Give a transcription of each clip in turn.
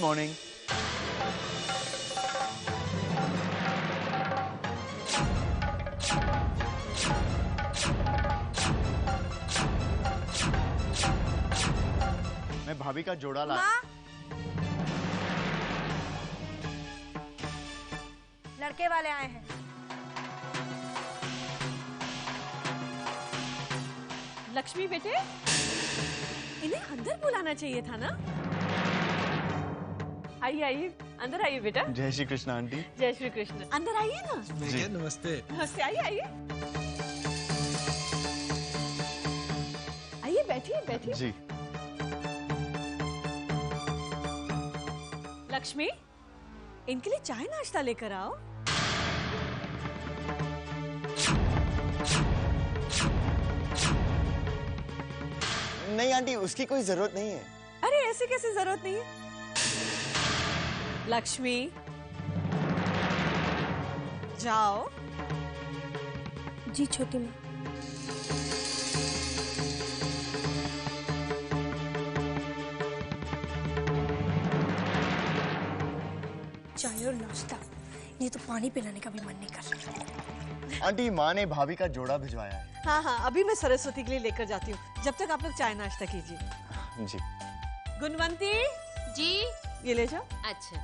Morning. मैं भाभी का जोड़ा ला। लड़के वाले आए हैं। लक्ष्मी बेटे, इन्हें अंदर बुलाना चाहिए था ना। आइए आइए, अंदर आइए बेटा। जय श्री कृष्ण आंटी। जय श्री कृष्ण। अंदर आइए ना। जी नमस्ते। नमस्ते, आइए आइए आइए, बैठिए बैठिए। जी। लक्ष्मी, इनके लिए चाय नाश्ता लेकर आओ। नहीं आंटी, उसकी कोई जरूरत नहीं है। अरे ऐसे कैसे जरूरत नहीं है? लक्ष्मी, जाओ। जी छोटी माँ। चाय और नाश्ता, ये तो पानी पिलाने का भी मन नहीं कर रहा। आंटी, माँ ने भाभी का जोड़ा भिजवाया है। हाँ हाँ, अभी मैं सरस्वती के लिए लेकर जाती हूँ। जब तक आप लोग चाय नाश्ता कीजिए। जी। गुणवंती जी। ये ले जाओ। अच्छा।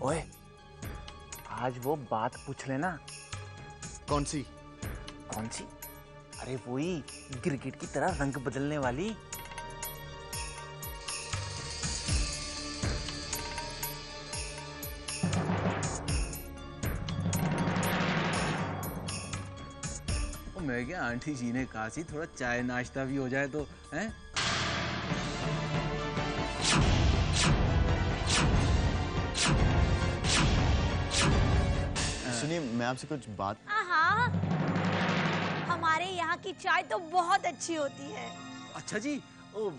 ओए, आज वो बात पूछ लेना। कौन सी? कौन सी? अरे वही गिरगिट की तरह रंग बदलने वाली। मैं क्या, आंटी जी ने कहा सी थोड़ा चाय नाश्ता भी हो जाए तो हैं? सुनिए, मैं आपसे कुछ बात। हाँ, हमारे यहाँ की चाय तो बहुत अच्छी होती है। अच्छा जी। ओ,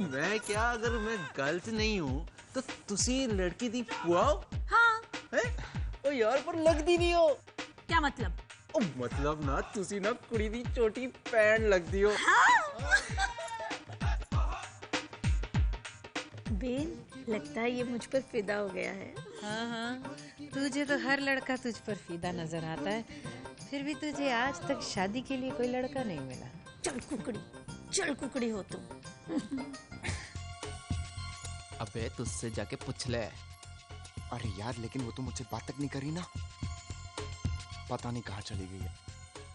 मैं क्या, अगर मैं गलत नहीं हूँ तो तुसी लड़की दी पुआ हो? हाँ। हैं? ओ यार, पर लगदी नहीं हो। क्या मतलब? ओ मतलब ना, तुसी ना कुड़ी दी छोटी पैन लगदी हो। बेन, लगता है ये मुझ पर फिदा हो गया है। हाँ हाँ, तुझे तो हर लड़का तुझ पर फिदा नजर आता है, फिर भी तुझे आज तक शादी के लिए कोई लड़का नहीं मिला। चल कुकड़ी हो तुम। अबे तुझसे जाके पूछ ले। अरे यार, लेकिन वो तो मुझसे बात तक नहीं करी ना। पता नहीं कहाँ चली गई है।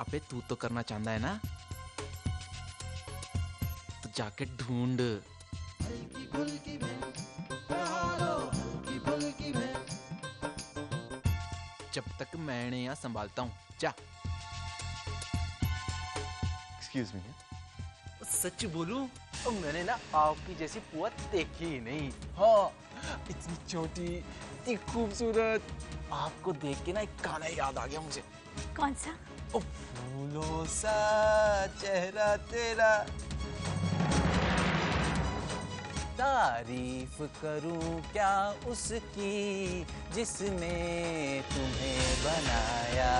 अबे तू तो करना चाहता है ना, तो जाके ढूंढ। जब तक मैंने यहाँ संभालता हूँ, जा। Excuse me. सच बोलूं तो मैंने ना आपकी जैसी पुआ देखी ही नहीं। हाँ, इतनी छोटी, इतनी खूबसूरत। आपको देख के ना एक गाना याद आ गया मुझे। कौन सा? ओ फूलों सा चेहरा तेरा, तारीफ करूं क्या उसकी जिसने तुम्हें बनाया।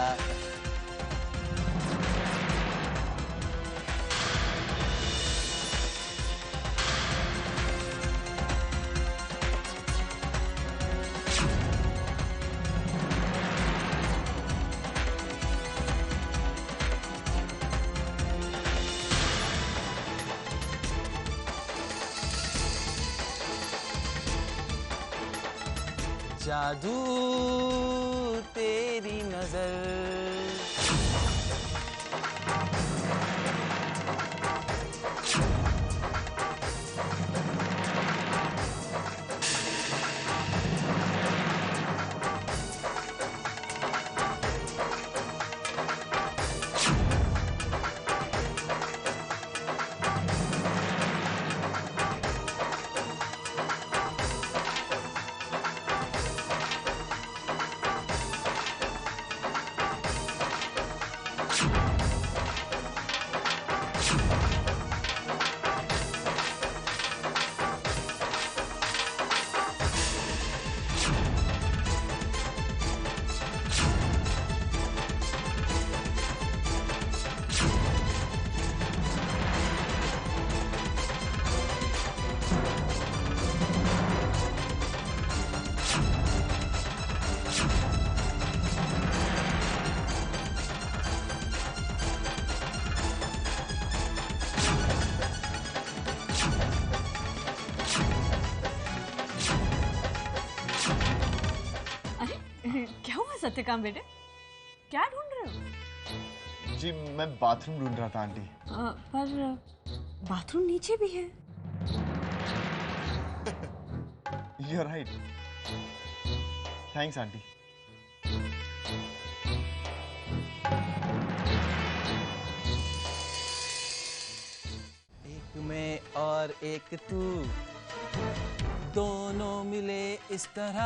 जादू तेरी नजर, सत्यकाम बेटे, क्या ढूंढ रहे हो? जी मैं बाथरूम ढूंढ रहा था आंटी। पर बाथरूम नीचे भी है। You are right. Thanks aunty. एक मैं और एक तू, दोनों मिले इस तरह।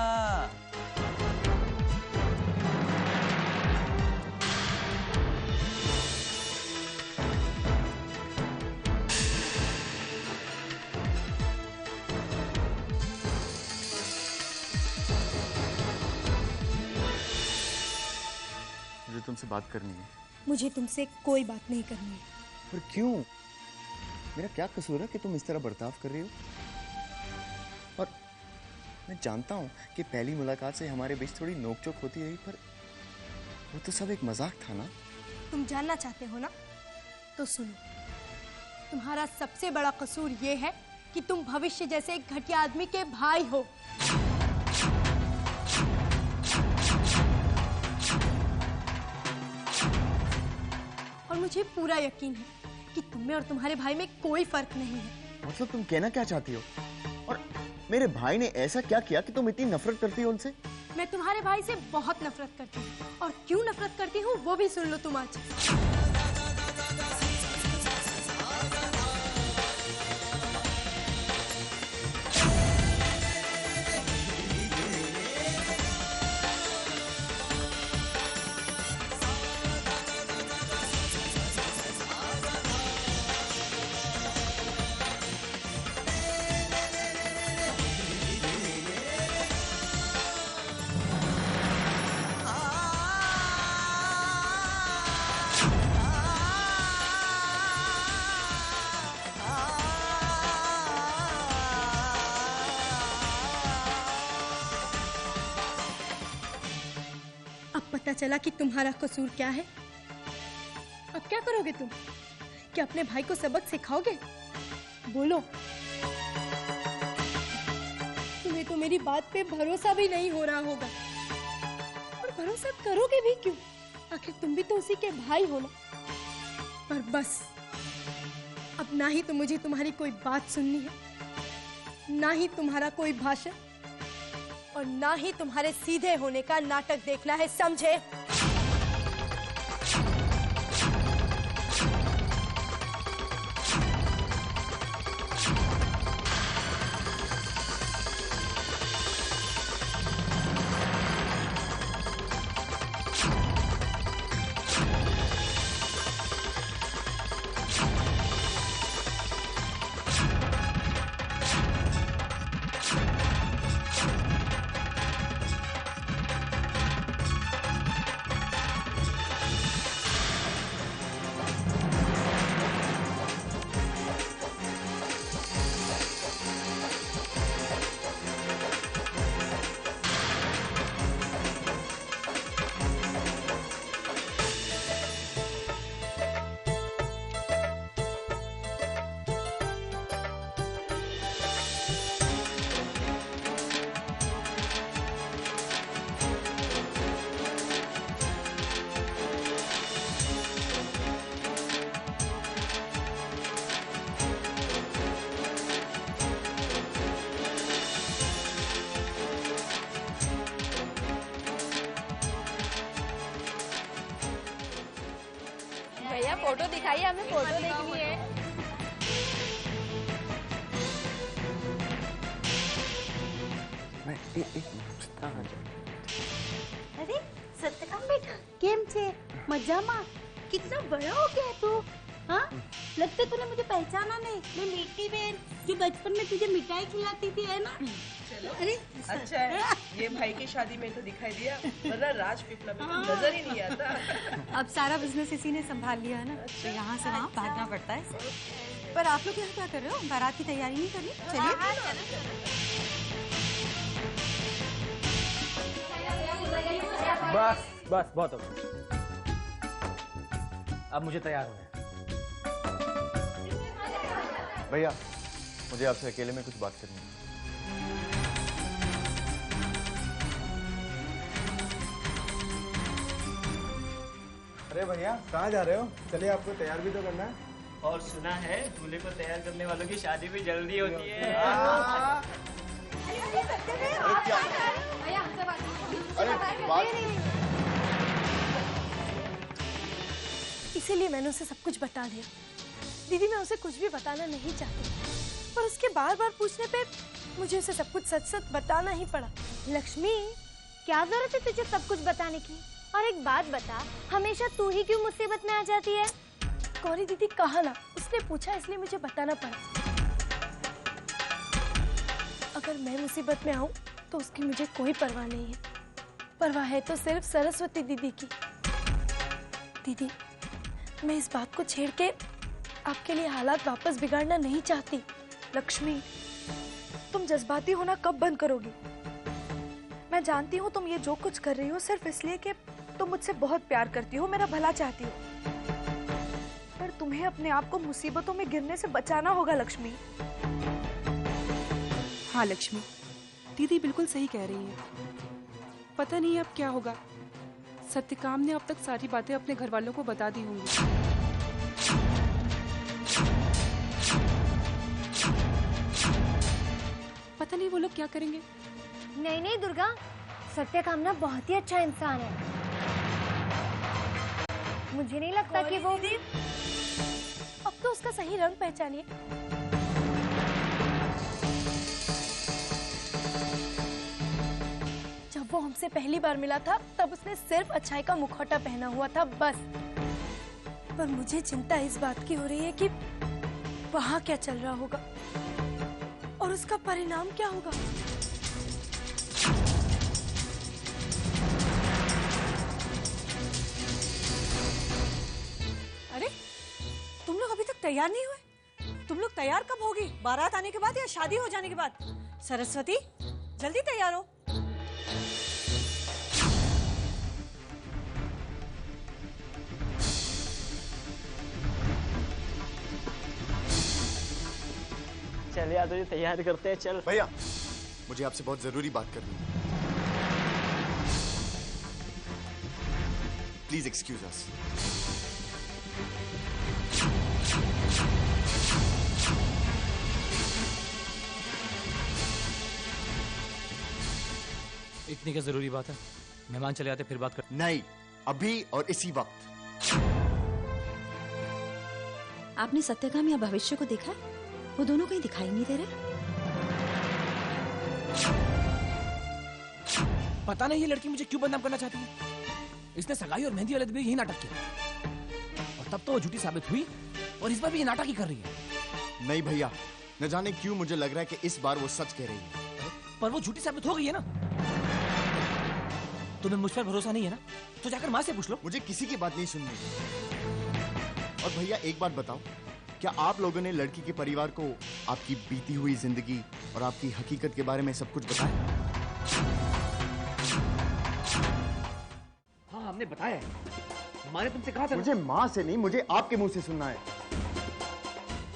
मुझे तुमसे बात करनी है। मुझे तुमसे कोई बात नहीं करनी है। पर क्यों? मेरा क्या कसूर है कि तुम इस तरह बर्ताव कर रही हो? और मैं जानता हूँ कि पहली मुलाकात से हमारे बीच थोड़ी नोकझोंक होती रही, पर वो तो सब एक मजाक था ना। तुम जानना चाहते हो ना, तो सुनो। तुम्हारा सबसे बड़ा कसूर ये है कि तुम भविष्य जैसे एक घटिया आदमी के भाई हो। और मुझे पूरा यकीन है कि तुम में और तुम्हारे भाई में कोई फर्क नहीं है। मतलब तुम कहना क्या चाहती हो? और मेरे भाई ने ऐसा क्या किया कि तुम इतनी नफरत करती हो उनसे? मैं तुम्हारे भाई से बहुत नफरत करती हूँ, और क्यों नफरत करती हूँ वो भी सुन लो तुम आज। पता चला कि तुम्हारा कसूर क्या है। अब क्या करोगे तुम? क्या अपने भाई को सबक सिखाओगे? बोलो। तुम्हें तो मेरी बात पे भरोसा भी नहीं हो रहा होगा। और भरोसा करोगे भी क्यों? आखिर तुम भी तो उसी के भाई हो ना। पर बस अब ना ही तो मुझे तुम्हारी कोई बात सुननी है, ना ही तुम्हारा कोई भाषण, और ना ही तुम्हारे सीधे होने का नाटक देखना है, समझे? भैया फोटो दिखाइए, हमें फोटो देखनी है। अरे सत्यकाम बेटा, केम छे? मजामा? कितना बड़ा हो गया तू? हाँ, लगता तूने मुझे पहचाना नहीं। मैं मीठी बहन जो बचपन में तुझे मिठाई खिलाती थी, है ना? चलो। अरे अच्छा है, ये भाई की शादी में तो दिखाई दिया, वरना राज पिपला में नजर ही नहीं आता। अब सारा बिजनेस इसी ने संभाल लिया है ना, तो यहाँ से वहाँ भागना पड़ता है। पर आप लोग यहाँ क्या कर रहे हो? बारात की तैयारी नहीं करनी? चलिए। बस बस बहुत हो गया। अब मुझे तैयार होना है। भैया मुझे आपसे अकेले में कुछ बात करनी है। अरे भैया कहाँ जा रहे हो? चलिए आपको तैयार भी तो करना है। और सुना है दूल्हे को तैयार करने वालों की शादी भी जल्दी होती है। इसीलिए मैंने उसे सब कुछ बता दिया। दीदी मैं उसे कुछ भी बताना नहीं चाहती, पर उसके बार बार पूछने पे मुझे उसे सब कुछ सच सच बताना ही पड़ा। लक्ष्मी, क्या जरूरत है तुझे सब कुछ बताने की? और एक बात बता, हमेशा तू ही क्यों मुसीबत में आ जाती है? गौरी दीदी कहा ना, उसने पूछा इसलिए मुझे बताना पड़ा। अगर मैं मुसीबत में आऊं तो उसकी मुझे कोई परवाह नहीं है। परवाह है तो सिर्फ सरस्वती दीदी की। दीदी मैं इस बात को छेड़ के आपके लिए हालात वापस बिगाड़ना नहीं चाहती। लक्ष्मी, तुम जज्बाती होना कब बंद करोगी? मैं जानती हूँ तुम ये जो कुछ कर रही हो सिर्फ इसलिए कि तुम मुझसे बहुत प्यार करती हो, मेरा भला चाहती हो, पर तुम्हें अपने आप को मुसीबतों में गिरने से बचाना होगा लक्ष्मी। हाँ लक्ष्मी, दीदी बिल्कुल सही कह रही है। पता नहीं अब क्या होगा। सत्यकाम ने अब तक सारी बातें अपने घर वालों को बता दी होंगी। पता नहीं वो लोग क्या करेंगे। नहीं नहीं दुर्गा, सत्यकाम ना बहुत ही अच्छा इंसान है। मुझे नहीं लगता कि वो अब तो उसका सही रंग पहचानिए। जब वो हमसे पहली बार मिला था तब उसने सिर्फ अच्छाई का मुखौटा पहना हुआ था बस। पर मुझे चिंता इस बात की हो रही है कि वहां क्या चल रहा होगा और उसका परिणाम क्या होगा। अरे तुम लोग अभी तक तैयार नहीं हुए? तुम लोग तैयार कब होगी? बारात आने के बाद या शादी हो जाने के बाद? सरस्वती जल्दी तैयार हो। चल यार तुझे तैयार करते हैं, चल। भैया मुझे आपसे बहुत जरूरी बात करनी है। प्लीज एक्सक्यूज अस। इतनी क्या जरूरी बात है? मेहमान चले आते फिर बात कर। नहीं, अभी और इसी वक्त। आपने सत्यकाम या भविष्य को देखा? वो दोनों कहीं दिखाई नहीं दे रहे। पता नहीं ये लड़की मुझे क्यों बदनाम करना चाहती है। इसने सगाई और मेहंदी वाले दिन भी यही नाटक किया और तब तो वो झूठी साबित हुई और इस बार भी ये नाटक ही कर रही है। नहीं भैया, न जाने क्यों मुझे लग रहा है कि इस बार वो सच कह रही है। पर वो झूठी साबित हो गई है ना। तुम्हें मुझ पर भरोसा नहीं है ना, तो जाकर माँ से पूछ लो। मुझे किसी की बात नहीं सुननी। और भैया एक बात बताओ, क्या आप लोगों ने लड़की के परिवार को आपकी बीती हुई जिंदगी और आपकी हकीकत के बारे में सब कुछ बताया? हाँ हमने बताया है। माँ ने तुमसे कहा था। मुझे माँ से नहीं, मुझे आपके मुंह से सुनना है।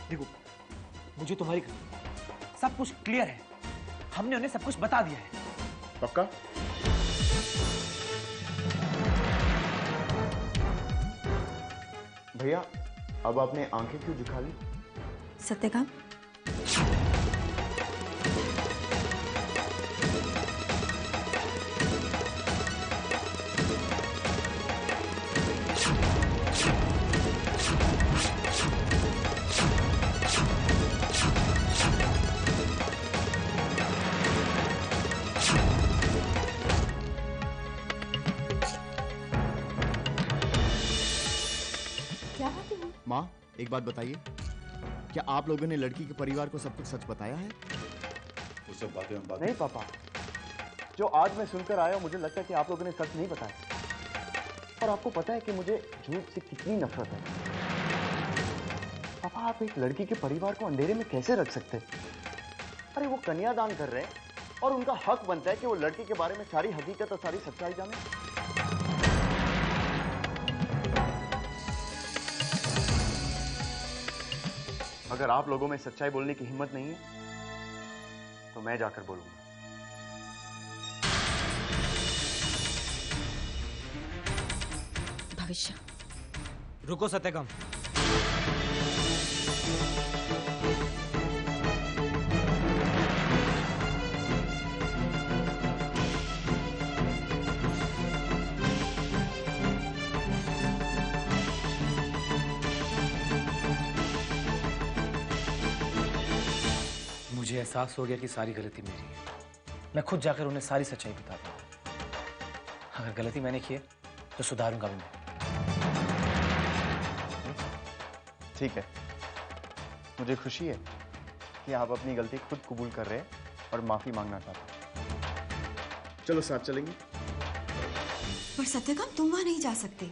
देखो मुझे तुम्हारी सब कुछ क्लियर है। हमने उन्हें सब कुछ बता दिया है। पक्का? भैया अब आपने आंखें क्यों झुका ली? सत्यकाम, माँ एक बात बताइए, क्या आप लोगों ने लड़की के परिवार को सब कुछ सच बताया है? वो सब बातें हम नहीं पापा, जो आज मैं सुनकर आया मुझे लगता है कि आप लोगों ने सच नहीं बताया। और आपको पता है कि मुझे झूठ से कितनी नफरत है। पापा आप एक लड़की के परिवार को अंधेरे में कैसे रख सकते? अरे वो कन्यादान कर रहे हैं और उनका हक बनता है कि वो लड़की के बारे में सारी हकीकत और सारी सच्चाई जाने। अगर आप लोगों में सच्चाई बोलने की हिम्मत नहीं है तो मैं जाकर बोलूंगा। भविष्य रुको सत्यकम। मुझे एहसास हो गया कि सारी गलती मेरी है। मैं खुद जाकर उन्हें सारी सच्चाई बता दूंगा। अगर गलती मैंने की है तो सुधारूंगा भी मैं। ठीक है, मुझे खुशी है कि आप अपनी गलती खुद कबूल कर रहे हैं और माफी मांगना चाहते हैं। चलो साथ चलेंगे। पर सत्यकाम तुम वहां नहीं जा सकते।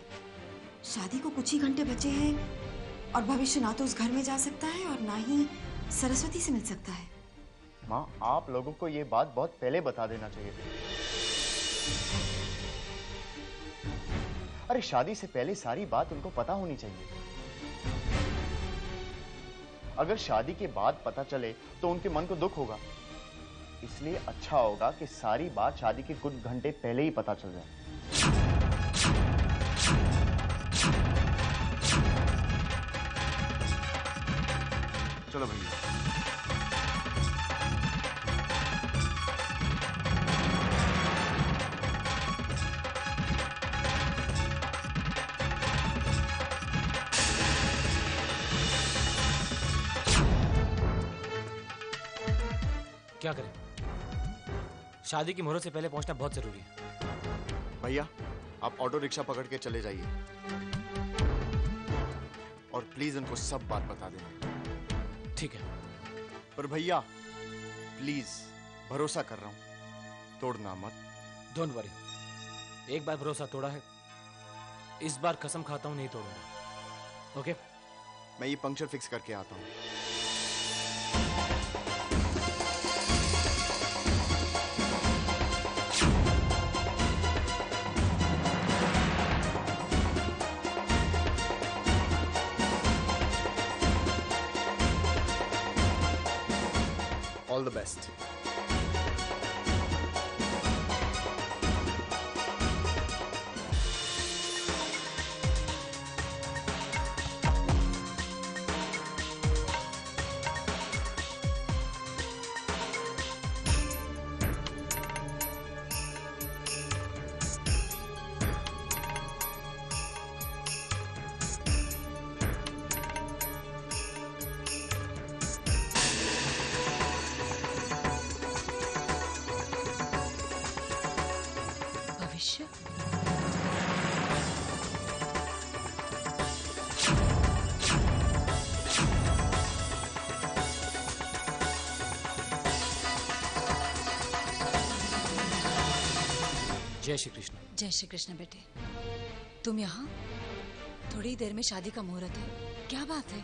शादी को कुछ ही घंटे बचे हैं और भविष्य ना तो उस घर में जा सकता है और ना ही सरस्वती से मिल सकता है। माँ, आप लोगों को ये बात बहुत पहले बता देना चाहिए था। अरे शादी से पहले सारी बात उनको पता होनी चाहिए। अगर शादी के बाद पता चले तो उनके मन को दुख होगा। इसलिए अच्छा होगा कि सारी बात शादी के कुछ घंटे पहले ही पता चल जाए। चलो भैया। क्या करें? शादी की मुहूर्त से पहले पहुंचना बहुत जरूरी है। भैया, आप ऑटो रिक्शा पकड़ के चले जाइए और प्लीज उनको सब बात बता देना। ठीक है। पर भैया प्लीज, भरोसा कर रहा हूं, तोड़ना मत। डोंट वरी, एक बार भरोसा तोड़ा है, इस बार कसम खाता हूं नहीं तोड़ूंगा। ओके? मैं ये पंक्चर फिक्स करके आता हूं। All the best. भविष्य? जय श्री कृष्ण। जय श्री कृष्ण बेटे। तुम यहाँ? थोड़ी देर में शादी का मुहूर्त है, क्या बात है?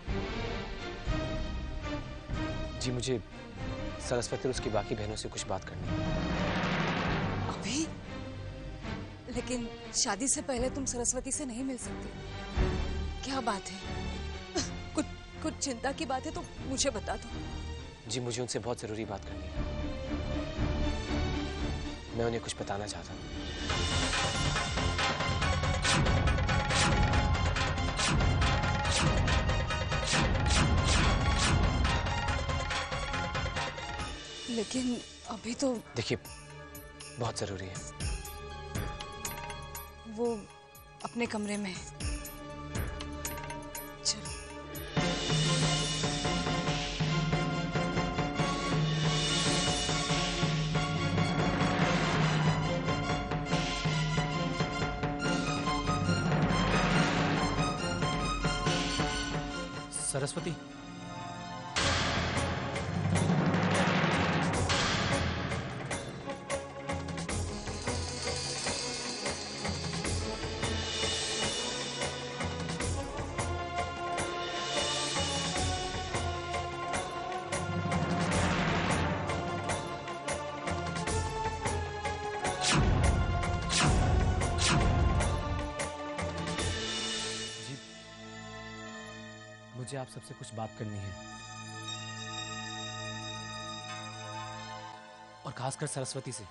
जी मुझे सरस्वती और उसकी बाकी बहनों से कुछ बात करनी है। अभी? लेकिन शादी से पहले तुम सरस्वती से नहीं मिल सकती। क्या बात है? कुछ चिंता की बात है तो मुझे बता दो। जी मुझे उनसे बहुत जरूरी बात करनी है। मैं उन्हें कुछ बताना चाहता हूँ। लेकिन अभी तो देखिए, बहुत जरूरी है। वो अपने कमरे में है। चलो। सरस्वती, मुझे आप सबसे कुछ बात करनी है और खासकर सरस्वती से।